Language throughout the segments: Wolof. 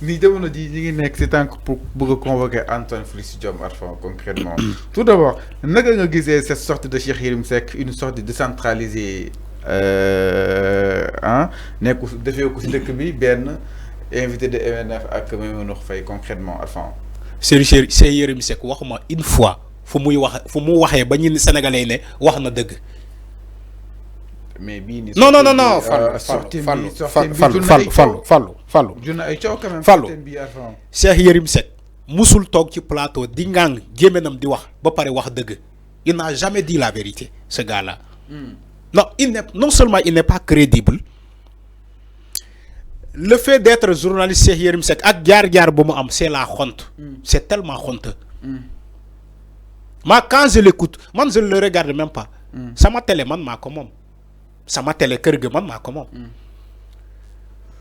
ni jamono ji ñi ngi nekk si tànk pour bëgg a convoquer Antoine Félix Diome Arfan concrètement tout d'abord naka nga gisee cette sortie de Cheikh Yérim Seck une sortie décentralisée ah nekku defee ko si dëkk bi benn invité de MNF ak Maimouna Faye concrètement Arfan. Cheikh Yérim Seck waxuma une fois fu muy waxee ba ñu sénégalais ne wax na dëgg. mais bii nii non Fallou junna ay coow quand même Fallou Cheikh Yérim Seck musul toog ci plateau di ngang gémminam di wax ba pare wax dëgg. Il n'a jamais dit la vérité ce gars-là. Non, non seulement il n'est pas crédible, le fait d'être journaliste Cheikh Yérim Seck ak jaar-jaar bu mu am c'est la honte. C'est tellement honteux. Moi quand je l'écoute, man je ne le regarde même pas. Sama télé man maa ko moom. Sama télé kër ga man maa ko moom.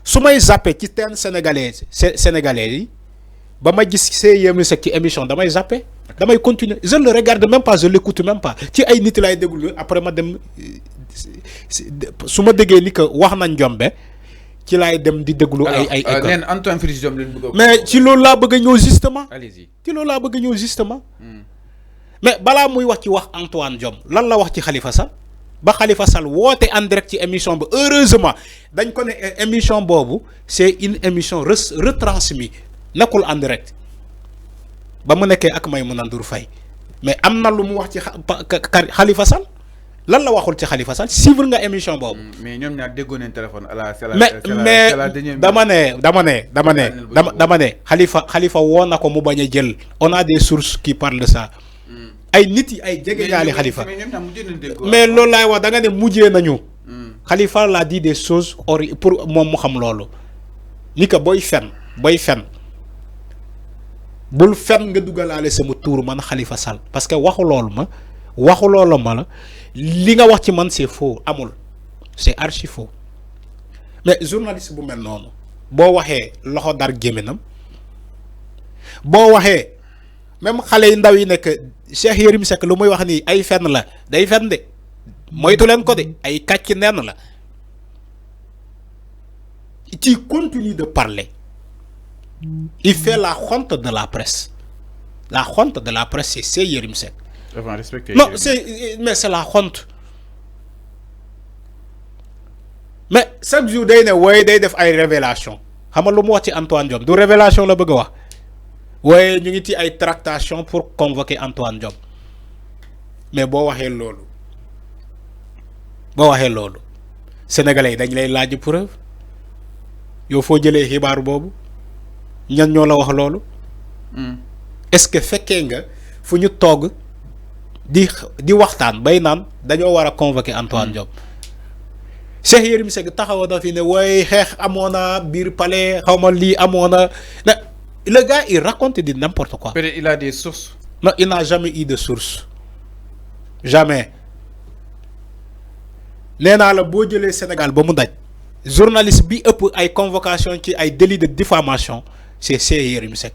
Su may zappé ci teen sénégalais yi ba ma gis Cheikh Yérim Seck ci émission damay zappé damay continuer je ne le regarde même pas je l'écoute même pas ci ay nit lay déglu après ma dem su ma déggee ni que wax nañ Njombe ci laay dem di déglu ay neen Antoine Félix Diome leen bëgg mais ci loolu laa bëgg a ñëw justement. Allez-y. ci loolu laa bëgg a ñëw justement. mais balaa muy wax ci wax Antoine Diome lan la wax ci Khalifa Sall ba Khalifa Sall woote en direct ci émission bi heureusement dañ ko ne émission boobu c'est une émission retransmise nekkul en direct ba mu nekkee ak Maimouna Ndour Faye mais am na lu mu wax ci Khalifa Sall lan la waxul ci Khalifa Sall suivre nga émission boobu. mais ñoom ñaar déggoo nañ téléphone à la. mais dama ne Khalifa woo na ko mu bañ a jël on a des sources qui parlent de ça. ay nit yi ay jege ñaali Khalifa mais loolu laay wax da nga ne mujjee nañu. Khalifa l'a dit des choses pour moom mu xam loolu. ni que booy fen bul fen nga dugalaale sama tuur man Khalifa Sall parce que waxu loolu ma la li nga wax ci man c'est faux amul c'est archi faux mais journaliste bu mel noonu boo waxee loxo dar gémminam boo waxee même xale yu ndaw yi nekk Cheikh Yérim Seck lu muy wax nii ay fen la day fen de moytu leen ko de ay kàcc nenn la ci continue de parler il fait la honte de la presse c'est Cheikh Yérim Seck. Non, mais c'est la honte. Mais chaque jour day ne waaye day def ay révélation xam nga lu mu wax ci Antoine Diome du révélation la bëgg a wax waaye ñu ngi ci ay tractation pour convoquer Antoine Diome mais boo waxee loolu sénégalais yi dañ lay laaj preuve yow foo jëlee xibaar boobu ñan ñoo la wax loolu. Est-ce que fekkee nga fu ñu toog di waxtaan bay naan dañoo war a convoquer Antoine Diome. Cheikh Yérim Seck taxaw na fi ne waaye xeex amoon na biir palais xaw ma lii amoon na le gars il raconte du n'importe quoi. Peut-être il a des sources. Non, il n'a jamais eu de source. Jamais. nee naa la boo jëlee Sénégal ba mu daj journaliste bi ëpp ay convocation ci ay délit de diffamation c'est Cheikh Yérim Seck.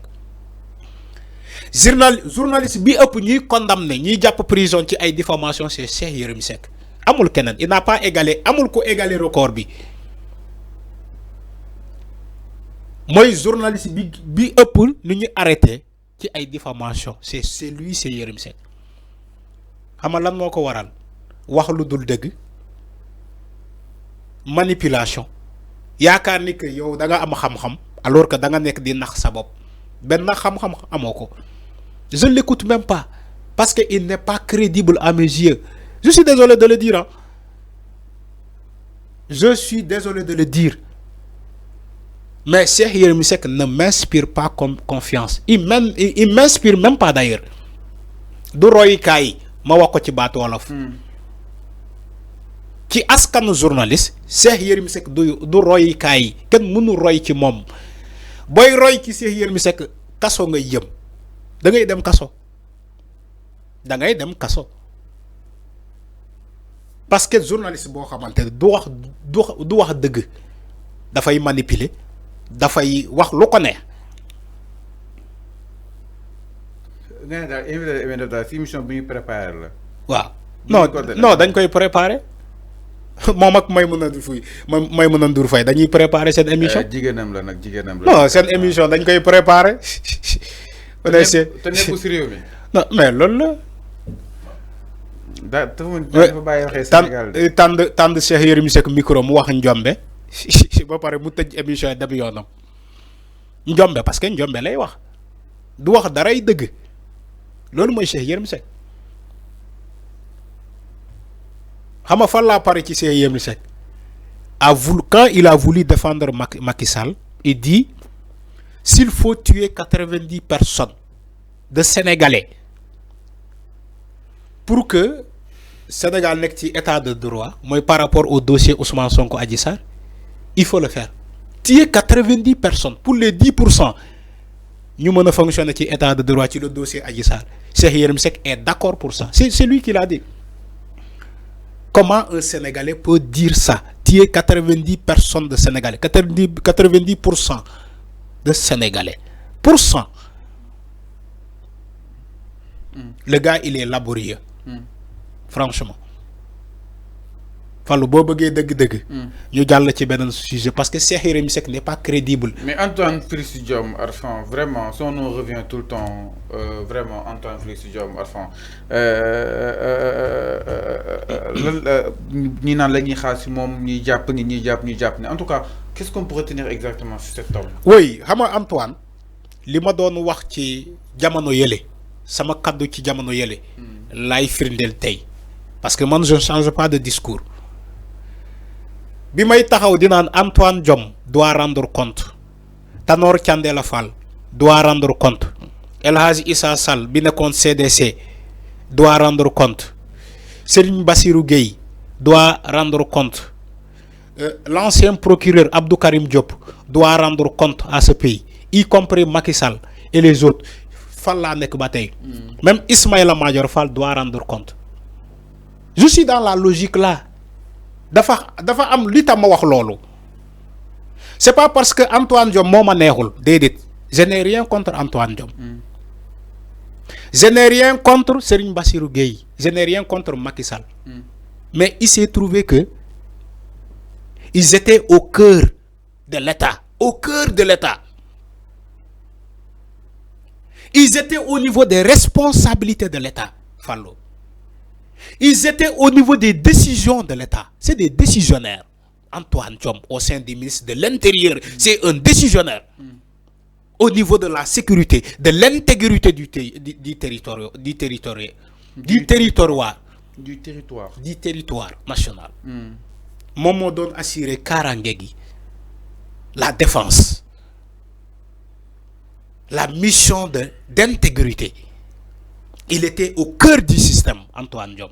journaliste bi ëpp ñuy condamné ñuy jàpp prison ci ay diffamation c'est Cheikh Yérim Seck amul keneen il n'a pas égalé amul ko égalé record bi mooy journaliste bi ëpp nu ñu arrêté ci ay diffamation c'est lui c'est Yérim Seck xam nga lan moo ko waral wax lu dul dëgg manipulation yaakaar ni que yow da nga am xam-xam alors que da nga nekk di nax sa bopp benn xam-xam amoo ko. Je ne l'écoute même pas parce qu'il n'est pas crédible à mes yeux. Je suis désolé de le dire. Hein. Je suis désolé de le dire. Mais Cheikh Yérim Seck ne m'inspire pas confiance. Il m'inspire même pas d'ailleurs. Du royukaay ma wax ko ci baatu wolof. ci askanu journaliste Cheikh Yérim Seck du royukaay kenn mënu roy ci moom booy roy ci Cheikh Yérim Seck kaso ngay jëm. da ngay dem kaso parce que journaliste boo xamante ne du wax dëgg dafay manipuler dafay wax lu ko neex. nga ne daal invité daal si émission bu ñuy préparer la. waaw non dañ koy préparer. moom ak Maïmouna Ndour Faye dañuy préparer cette émission. jigéenam la nag jigéenam la. non cette émission dañ koy préparer. te nekkul si réew mi. non mais loolu la. dafa bàyyi waxee Sénégal de. tànd Cheikh Yérim Seck micro mu wax njombe ba pare mu tëj émission yi dem yoonam njombe parce que njombe lay wax du wax daray dëgg loolu mooy Cheikh Yérim Seck. xam nga fan laa pare ci Cheikh Yérim Seck quand il a voulu défendre Macky Sall, il dit s'il faut tuer 90 personnes de Sénégalais pour que Sénégal nekk ci état de droit mooy par rapport au dossier Ousmane Sonko Adji Sarr il faut le faire. Tuer 90 personnes pour les 10% ñu mën a fonctionner ci état de droit ci le dossier Adji Sarr. Cheikh Yérim Seck est d'accord pour ça. C'est lui qui l'a dit. Comment un Sénégalais peut dire ça? Tuer 90 personnes de Sénégalais, 90% de Sénégalais. Le gars, il est laborieux. Franchement. Fallou, boo bëggee dëgg-dëgg. ñu jàll ci beneen sujet parce que Cheikh Yérim Seck n'est pas crédible. Mais Antoine Félix Diome Arfan, vraiment, son nom revient tout le temps. Vraiment, Antoine Félix Diome Arfan. Ñi naan la ñuy xaar si moom ñuy jàpp ni en tout cas, qu'est-ce qu'on peut retenir exactement sur cet homme? Oui, xam nga Antoine li ma doon wax ci jamono yële sama kaddu ci jamono yële. laay firndeel tey parce que man je ne change pas de discours. bi may taxaw di naan Antoine Diome doit rendre compte Tanor Thiendella Fall doit rendre compte El Hadji Issa Sall bi nekkoon CDC doit rendre compte Serigne Bassirou Gueye doit rendre compte l'ancien procureur Abdou Karim Diop doit rendre compte à ce pays y compris Macky Sall et les autres Fall laa nekk ba tey même Ismaïla Madior Fall doit rendre compte. Je suis dans la logique là. dafa am li tam ma wax loolu c'est pas parce que Antoine Diome moo ma neexul déedéet je n'ai rien contre Antoine Diome je n'ai rien contre Serigne Bassirou Gueye je n'ai rien contre Macky Sall mais il s'est trouvé que ils étaient au cœur de l'État ils étaient au niveau des responsabilités de l'État Fallou. Ils étaient au niveau des décisions de l'État. C'est des décisionnaires. Antoine Diome, au sein des ministres de l'Intérieur, c'est un décisionnaire. Au niveau de la sécurité, de l'intégrité du territoire national. Momo donne assurer Karangegi, la défense, la mission d'intégrité. Il était au cœur du système, Antoine Diome.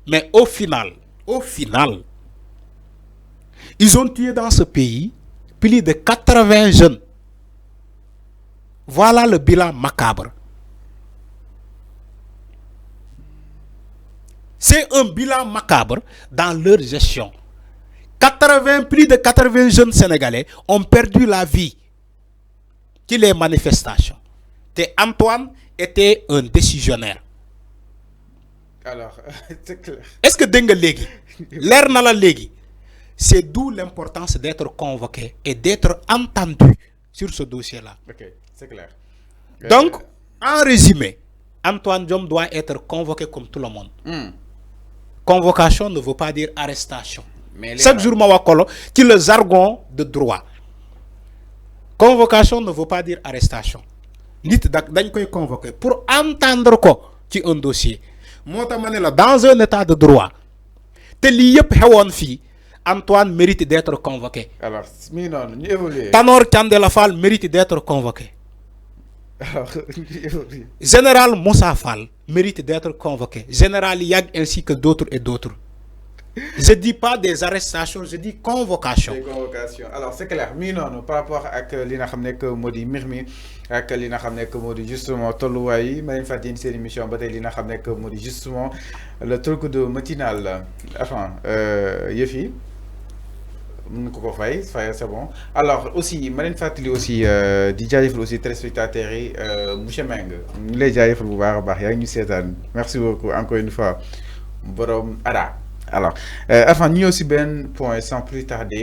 Mais au final, ils ont tué dans ce pays plus de 80 jeunes. Voilà le bilan macabre. C'est un bilan macabre dans leur gestion. Plus de 80 jeunes Sénégalais ont perdu la vie dans les manifestations. Et Antoine était un décisionnaire. Alors, c'est clair. Est-ce que Dengue Légui, l'air n'a la Légui, c'est d'où l'importance d'être convoqué et d'être entendu sur ce dossier-là. Ok, c'est clair. Donc, en résumé, Antoine Diome doit être convoqué comme tout le monde. Convocation ne veut pas dire arrestation. Mais chaque jour, qui le jargon de droit. Convocation ne veut pas dire arrestation. Nit dañ koy convoquer pour entendre ko ci un dossier mota mané la dans un état de droit té li yépp xewon fi Antoine mérite d'être convoqué. Alors mi non ñu évoluer. Tanor Thiendella Fall mérite d'être convoqué. Alors Général Moussa Fall mérite d'être convoqué. Général Yag ainsi que d'autres et d'autres. Je dis pas des arrestations, je dis convocation. Des convocations. Alors c'est clair, mi non par rapport à li nga xamné que modi mirmi ak li nga xamné que modi justement tolluwaay ma leen fàttali seen émission ba tey li nga xamné que modi justement le truc de matinal enfin yëf yi mën ko fay c'est bon. Alors aussi ma leen fàttali aussi di jaajëfal aussi téléspectateurs yi monsieur Meng ñu lay jaajëfal bu baax a baax yaa ngi ñu seetaan merci beaucoup encore une fois borom Ada alors enfin ñu ñëw si benn point sans plus tarder.